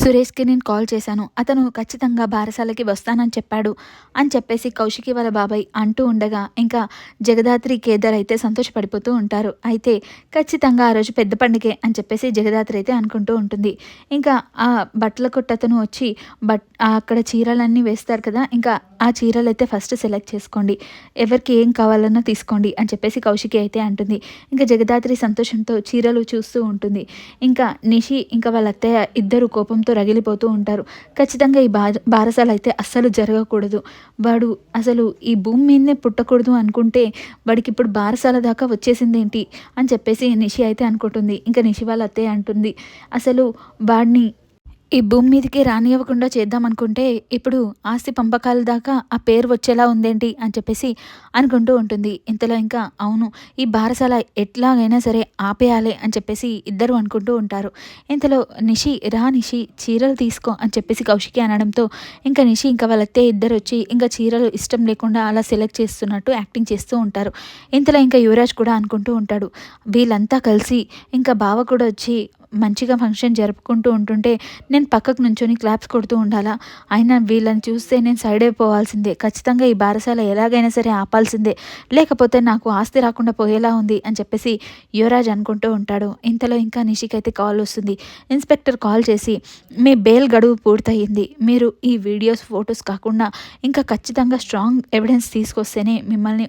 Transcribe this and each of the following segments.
సురేష్‌కి నేను కాల్ చేశాను. అతను ఖచ్చితంగా బారసాలకి వస్తానని చెప్పాడు అని చెప్పేసి కౌశికి వాళ్ళ బాబాయ్ అంటూ ఉండగా, ఇంకా జగదాత్రి, కేదార్ అయితే సంతోషపడిపోతూ ఉంటారు. అయితే ఖచ్చితంగా ఆ రోజు పెద్ద పండుగే అని చెప్పేసి జగదాత్రి అయితే అనుకుంటూ ఉంటుంది. ఇంకా ఆ బట్టల కొట్టతను వచ్చి అక్కడ చీరలన్నీ వేస్తారు కదా! ఇంకా ఆ చీరలైతే ఫస్ట్ సెలెక్ట్ చేసుకోండి. ఎవరికి ఏం కావాలన్నా తీసుకోండి అని చెప్పేసి కౌశికి అయితే అంటుంది. ఇంకా జగదాత్రి సంతోషంతో చీరలు చూస్తూ ఉంటుంది. ఇంకా నిషి ఇంకా వాళ్ళ అత్తయ్య ఇద్దరు కోపంతో రగిలిపోతూ ఉంటారు. ఖచ్చితంగా ఈ బారసాలైతే అస్సలు జరగకూడదు. వాడు అసలు ఈ భూమి మీదనే పుట్టకూడదు అనుకుంటే వాడికిప్పుడు బారసాల దాకా వచ్చేసిందేంటి అని చెప్పేసి నిషి అయితే అనుకుంటుంది. ఇంకా నిషి వాళ్ళ అత్తయ్య అంటుంది, అసలు వాడిని ఈ భూమి మీదకి రానివ్వకుండా చేద్దామనుకుంటే, ఇప్పుడు ఆస్తి పంపకాల దాకా ఆ పేరు వచ్చేలా ఉందేంటి అని చెప్పేసి అనుకుంటూ ఉంటుంది. ఇంతలో ఇంకా అవును, ఈ బారసాల ఎట్లాగైనా సరే ఆపేయాలి అని చెప్పేసి ఇద్దరు అనుకుంటూ ఉంటారు. ఇంతలో నిషి, రా నిషి చీరలు తీసుకో అని చెప్పేసి కౌశికి అనడంతో ఇంకా నిషి ఇంకా వాళ్ళ అత్తయ్య ఇద్దరు వచ్చి ఇంకా చీరలు ఇష్టం లేకుండా అలా సెలెక్ట్ చేస్తున్నట్టు యాక్టింగ్ చేస్తూ ఉంటారు. ఇంతలో ఇంకా యువరాజ్ కూడా అనుకుంటూ ఉంటాడు, వీళ్ళంతా కలిసి ఇంకా బావ కూడా వచ్చి మంచిగా ఫంక్షన్ జరుపుకుంటూ ఉంటుంటే నేను పక్కకు నుంచొని క్లాప్స్ కొడుతూ ఉండాలా? అయినా వీళ్ళని చూస్తే నేను సైడ్ అయిపోవాల్సిందే. ఖచ్చితంగా ఈ బారసాల ఎలాగైనా సరే ఆపాల్సిందే. లేకపోతే నాకు ఆస్తి రాకుండా పోయేలా ఉంది అని చెప్పేసి యువరాజ్ అనుకుంటూ ఉంటాడు. ఇంతలో ఇంకా నిషికైతే కాల్ వస్తుంది. ఇన్స్పెక్టర్ కాల్ చేసి, మీ బెయిల్ గడువు పూర్తయింది. మీరు ఈ వీడియోస్, ఫొటోస్ కాకుండా ఇంకా ఖచ్చితంగా స్ట్రాంగ్ ఎవిడెన్స్ తీసుకొస్తేనే మిమ్మల్ని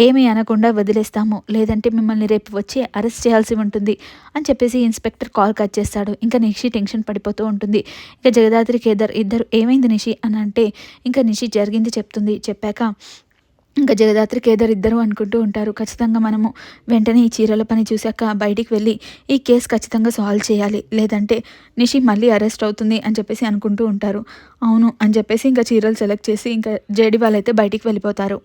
ఏమీ అనకుండా వదిలేస్తాము. లేదంటే మిమ్మల్ని రేపు వచ్చి అరెస్ట్ చేయాల్సి ఉంటుంది అని చెప్పేసి ఇన్స్పెక్టర్ కాల్ కట్ చేస్తాడు. ఇంకా నిషి టెన్షన్ పడిపోతూ ఉంటుంది. ఇంకా జగదాత్రి, కేదార్ ఇద్దరు ఏమైంది నిషి అని అంటే ఇంకా నిషి జరిగింది చెప్తుంది. చెప్పాక ఇంకా జగదాత్రి, కేదార్ ఇద్దరు అనుకుంటూ ఉంటారు, ఖచ్చితంగా మనము వెంటనే ఈ చీరల పని చూశాక బయటికి వెళ్ళి ఈ కేసు ఖచ్చితంగా సాల్వ్ చేయాలి. లేదంటే నిషి మళ్ళీ అరెస్ట్ అవుతుంది అని చెప్పేసి అనుకుంటూ ఉంటారు. అవును అని చెప్పేసి ఇంకా చీరలు సెలెక్ట్ చేసి ఇంకా జేడి వాళ్ళైతే బయటికి వెళ్ళిపోతారు.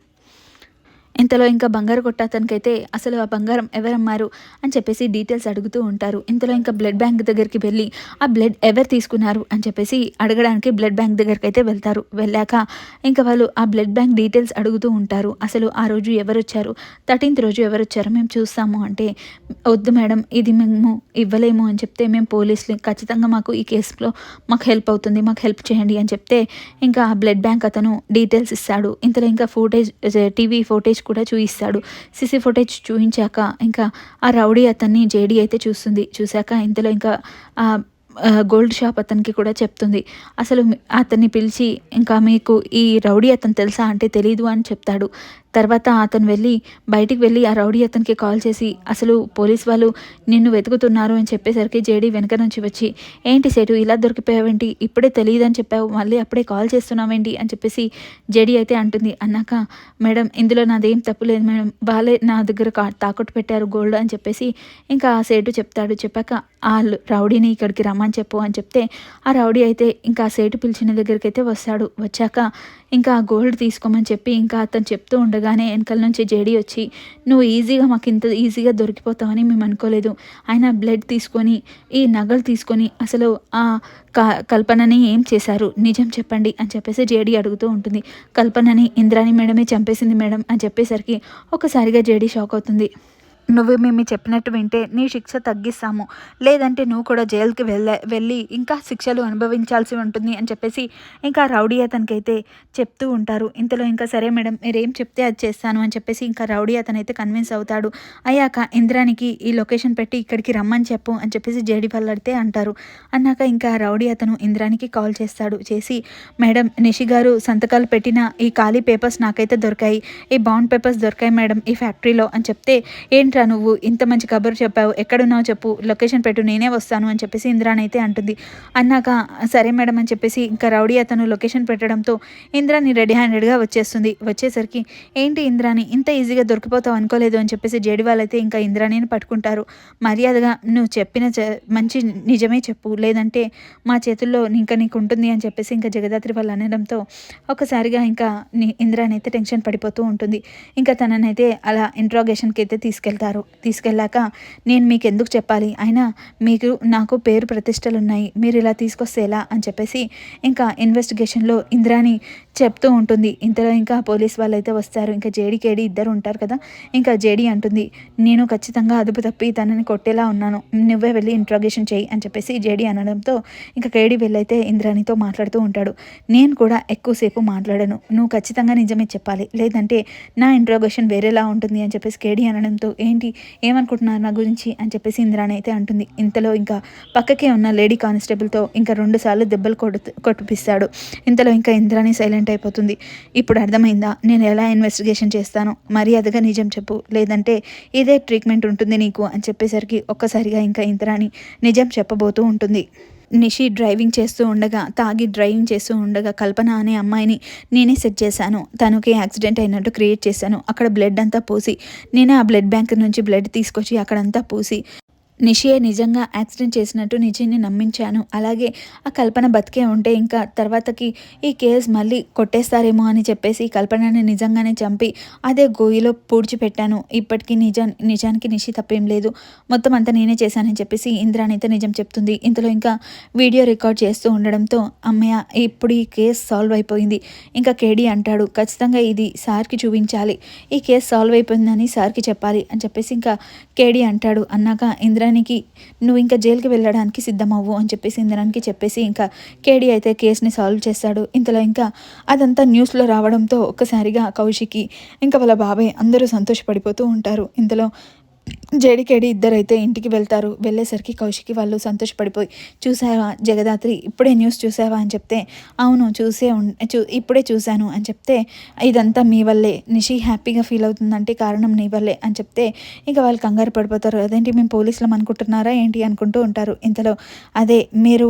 ఇంతలో ఇంకా బంగారు కొట్ట అతనికైతే అసలు ఆ బంగారం ఎవరమ్మారు అని చెప్పేసి డీటెయిల్స్ అడుగుతూ ఉంటారు. ఇంతలో ఇంకా బ్లడ్ బ్యాంక్ దగ్గరికి వెళ్ళి ఆ బ్లడ్ ఎవరు తీసుకున్నారు అని చెప్పేసి అడగడానికి బ్లడ్ బ్యాంక్ దగ్గరికి అయితే వెళ్తారు. వెళ్ళాక ఇంకా వాళ్ళు ఆ బ్లడ్ బ్యాంక్ డీటెయిల్స్ అడుగుతూ ఉంటారు. అసలు ఆ రోజు ఎవరు వచ్చారు, 13th రోజు ఎవరు వచ్చారో మేము చూస్తాము అంటే, వద్దు మేడం ఇది మేము ఇవ్వలేము అని చెప్తే, మేము పోలీసులు ఖచ్చితంగా మాకు ఈ కేసులో మాకు హెల్ప్ అవుతుంది, మాకు హెల్ప్ చేయండి అని చెప్తే ఇంకా ఆ బ్లడ్ బ్యాంక్ అతను డీటెయిల్స్ ఇస్తాడు. ఇంతలో ఇంకా ఫుటేజ్, టీవీ ఫుటేజ్ కూడా చూయిస్తాడు. సీసీ ఫుటేజ్ చూయించాక ఇంకా ఆ రౌడీ అతన్ని జేడీ అయితే చూస్తుంది. చూశాక ఇంతలో ఇంకా గోల్డ్ షాప్ అతనికి కూడా చెప్తుంది. అసలు అతన్ని పిలిచి, ఇంకా మీకు ఈ రౌడీ అతను తెలుసా అంటే తెలీదు అని చెప్తాడు. తర్వాత అతను బయటికి వెళ్ళి ఆ రౌడీ అతనికి కాల్ చేసి, అసలు పోలీస్ వాళ్ళు నిన్ను వెతుకుతున్నారు అని చెప్పేసరికి జేడీ వెనక నుంచి వచ్చి, ఏంటి సేటు ఇలా దొరికిపోయావేంటి, ఇప్పుడే తెలియదని చెప్పావు, మళ్ళీ అప్పుడే కాల్ చేస్తున్నావేంటి అని చెప్పేసి జేడీ అయితే అంటుంది. అన్నాక, మేడం ఇందులో నాదేం తప్పు లేదు మేడం, వాళ్ళే నా దగ్గర తాకట్టు పెట్టారు గోల్డ్ అని చెప్పేసి ఇంకా ఆ సేటు చెప్తాడు. చెప్పాక ఆ రౌడీని ఇక్కడికి రమ్మని చెప్పు అని చెప్తే ఆ రౌడీ అయితే ఇంకా ఆ సేటు పిలిచిన దగ్గరికి అయితే వస్తాడు. వచ్చాక ఇంకా ఆ గోల్డ్ తీసుకోమని చెప్పి ఇంకా అతను చెప్తూ ఉండగానే వెనకాల నుంచి జేడీ వచ్చి, నువ్వు ఈజీగా మాకు ఇంత ఈజీగా దొరికిపోతావని మేము అనుకోలేదు. ఆయన బ్లడ్ తీసుకొని ఈ నగలు తీసుకొని అసలు ఆ కల్పనని ఏం చేశారు, నిజం చెప్పండి అని చెప్పేసి జేడీ అడుగుతూ ఉంటుంది. కల్పనని ఇంద్రాణి మేడమే చంపేసింది మేడం అని చెప్పేసరికి ఒకసారిగా జేడీ షాక్ అవుతుంది. నువ్వు మేము చెప్పినట్టు వింటే నీ శిక్ష తగ్గిస్తాము, లేదంటే నువ్వు కూడా జైలుకి వెళ్ళి ఇంకా శిక్షలు అనుభవించాల్సి ఉంటుంది అని చెప్పేసి ఇంకా రౌడీ అతనికైతే చెప్తూ ఉంటారు. ఇంతలో ఇంకా సరే మేడం మీరేం చెప్తే అది చేస్తాను అని చెప్పేసి ఇంకా రౌడీ అతనైతే కన్విన్స్ అవుతాడు. అయ్యాక ఇంద్రానికి ఈ లొకేషన్ పెట్టి ఇక్కడికి రమ్మని చెప్పు అని చెప్పేసి జేడీ వాళ్ళైతే అంటారు. అన్నాక ఇంకా రౌడీ అతను ఇంద్రానికి కాల్ చేస్తాడు. చేసి, మేడం నిషి గారు సంతకాలు పెట్టిన ఈ ఖాళీ పేపర్స్ నాకైతే దొరికాయి, ఈ బాండ్ పేపర్స్ దొరికాయి మేడం ఈ ఫ్యాక్టరీలో అని చెప్తే, ఏంట్రా నువ్వు ఇంత మంచి కబురు చెప్పావు, ఎక్కడున్నావు చెప్పు, లొకేషన్ పెట్టు నేనే వస్తాను అని చెప్పేసి ఇంద్రాని అయితే అంటుంది. అన్నాక సరే మేడం అని చెప్పేసి ఇంకా రౌడీ అతను లొకేషన్ పెట్టడంతో ఇంద్రాని రెడీ హ్యాండెడ్గా వచ్చేస్తుంది. వచ్చేసరికి ఏంటి ఇంద్రాని ఇంత ఈజీగా దొరికిపోతావు అనుకోలేదు అని చెప్పేసి జేడి వాళ్ళైతే ఇంకా ఇంద్రాణిని పట్టుకుంటారు. మర్యాదగా నువ్వు చెప్పిన మంచి నిజమే చెప్పు, లేదంటే మా చేతుల్లో ఇంకా నీకు ఉంటుంది అని చెప్పేసి ఇంకా జగదాత్రి వాళ్ళు అనడంతో ఒకసారిగా ఇంకా ఇంద్రాని అయితే టెన్షన్ పడిపోతూ ఉంటుంది. ఇంకా తననైతే అలా ఇంట్రాగేషన్కి అయితే తీసుకెళ్తారు. తీసుకెళ్తారు. తీసుకెళ్ళాక నేను మీకెందుకు చెప్పాలి, అయినా మీకు నాకు పేరు ప్రతిష్టలున్నాయి, మీరు ఇలా తీసుకొస్తే ఎలా అని చెప్పేసి ఇంకా ఇన్వెస్టిగేషన్లో ఇంద్రాణి చెప్తూ ఉంటుంది. ఇంతలో ఇంకా పోలీస్ వాళ్ళైతే వస్తారు. ఇంకా జేడీ కేడీ ఇద్దరు ఉంటారు కదా. ఇంకా జేడీ అంటుంది, నేను ఖచ్చితంగా అదుపు తప్పి తనని కొట్టేలా ఉన్నాను, నువ్వే వెళ్ళి ఇంట్రాగేషన్ చేయి అని చెప్పేసి జేడీ అనడంతో ఇంకా కేడీ వెళ్ళైతే ఇంద్రాణితో మాట్లాడుతూ ఉంటాడు. నేను కూడా ఎక్కువసేపు మాట్లాడను, నువ్వు ఖచ్చితంగా నిజమే చెప్పాలి, లేదంటే నా ఇంట్రాగేషన్ వేరేలా ఉంటుంది అని చెప్పేసి కేడీ అనడంతో ఏంటి ఏమనుకుంటున్నారు నా గురించి అని చెప్పేసి ఇంద్రాణి అయితే అంటుంది. ఇంతలో ఇంకా పక్కకే ఉన్న లేడీ కానిస్టేబుల్తో ఇంకా 2 సార్లు దెబ్బలు కొట్టిపిస్తాడు. ఇంతలో ఇంకా ఇంద్రాణి సైలెంట్ అయిపోతుంది. ఇప్పుడు అర్థమైందా నేను ఎలా ఇన్వెస్టిగేషన్ చేస్తాను, మర్యాదగా నిజం చెప్పు, లేదంటే ఇదే ట్రీట్మెంట్ ఉంటుంది నీకు అని చెప్పేసరికి ఒక్కసారిగా ఇంకా ఇంద్రాణి నిజం చెప్పబోతూ ఉంటుంది. నిషి తాగి డ్రైవింగ్ చేస్తూ ఉండగా కల్పన అనే అమ్మాయిని నేనే సెట్ చేశాను. తనకి యాక్సిడెంట్ అయినట్టు క్రియేట్ చేశాను. అక్కడ బ్లడ్ అంతా పూసి నేనే ఆ బ్లడ్ బ్యాంక్ నుంచి బ్లడ్ తీసుకొచ్చి అక్కడంతా పూసి నిషియే నిజంగా యాక్సిడెంట్ చేసినట్టు నిషిని నమ్మించాను. అలాగే ఆ కల్పన బతికే ఉంటే ఇంకా తర్వాతకి ఈ కేసు మళ్ళీ కొట్టేస్తారేమో అని చెప్పేసి కల్పనని నిజంగానే చంపి అదే గోయిలో పూడ్చిపెట్టాను. ఇప్పటికీ నిజానికి నిషి తప్పేం లేదు, మొత్తం అంతా నేనే చేశానని చెప్పేసి ఇంద్రాణితో నిజం చెప్తుంది. ఇంతలో ఇంకా వీడియో రికార్డ్ చేస్తూ ఉండడంతో అమ్మయ్య ఇప్పుడు ఈ కేసు సాల్వ్ అయిపోయింది. ఇంకా కేడీ అంటాడు, ఖచ్చితంగా ఇది సార్కి చూపించాలి, ఈ కేసు సాల్వ్ అయిపోయిందని సార్కి చెప్పాలి అని చెప్పేసి ఇంకా కేడీ అంటాడు. అన్నాక ఇంద్రానికి నువ్వు ఇంకా జైలుకి వెళ్ళడానికి సిద్ధమవ్వు అని చెప్పేసి ఇంద్రానికి చెప్పేసి ఇంకా కేడీ అయితే కేసుని సాల్వ్ చేస్తాడు. ఇంతలో ఇంకా అదంతా న్యూస్లో రావడంతో ఒక్కసారిగా కౌశికి ఇంకా వాళ్ళ బాబాయ్ అందరూ సంతోషపడిపోతూ ఉంటారు. ఇంతలో జేడీకేడి ఇద్దరైతే ఇంటికి వెళ్తారు. వెళ్ళేసరికి కౌశికి వాళ్ళు సంతోషపడిపోయి, చూసావా జగదాత్రి ఇప్పుడే న్యూస్ చూసావా అని చెప్తే, అవును ఇప్పుడే చూశాను అని చెప్తే, ఇదంతా మీ వల్లే, నిషి హ్యాపీగా ఫీల్ అవుతుందంటే కారణం నీ వల్లే అని చెప్తే ఇంకా వాళ్ళు కంగారు పడిపోతారు. అదేంటి మేము పోలీసులం అనుకుంటున్నారా ఏంటి అనుకుంటూ ఉంటారు. ఇంతలో అదే మీరు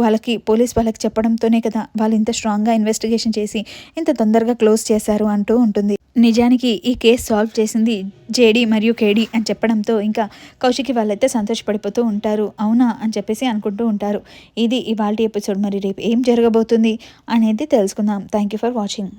పోలీస్ వాళ్ళకి చెప్పడంతోనే కదా వాళ్ళు ఇంత స్ట్రాంగ్గా ఇన్వెస్టిగేషన్ చేసి ఇంత తొందరగా క్లోజ్ చేశారు అంటూ ఉంటుంది. నిజానికి ఈ కేసు సాల్వ్ చేసింది జేడీ మరియు కేడీ అని చెప్పడంతో ఇంకా కౌశికి వాళ్ళైతే సంతోషపడిపోతూ ఉంటారు. అవునా అని చెప్పేసి అనుకుంటూ ఉంటారు. ఇది ఇవాల్టి ఎపిసోడ్. మరి రేపు ఏం జరగబోతుంది అనేది తెలుసుకుందాం. Thank you for watching.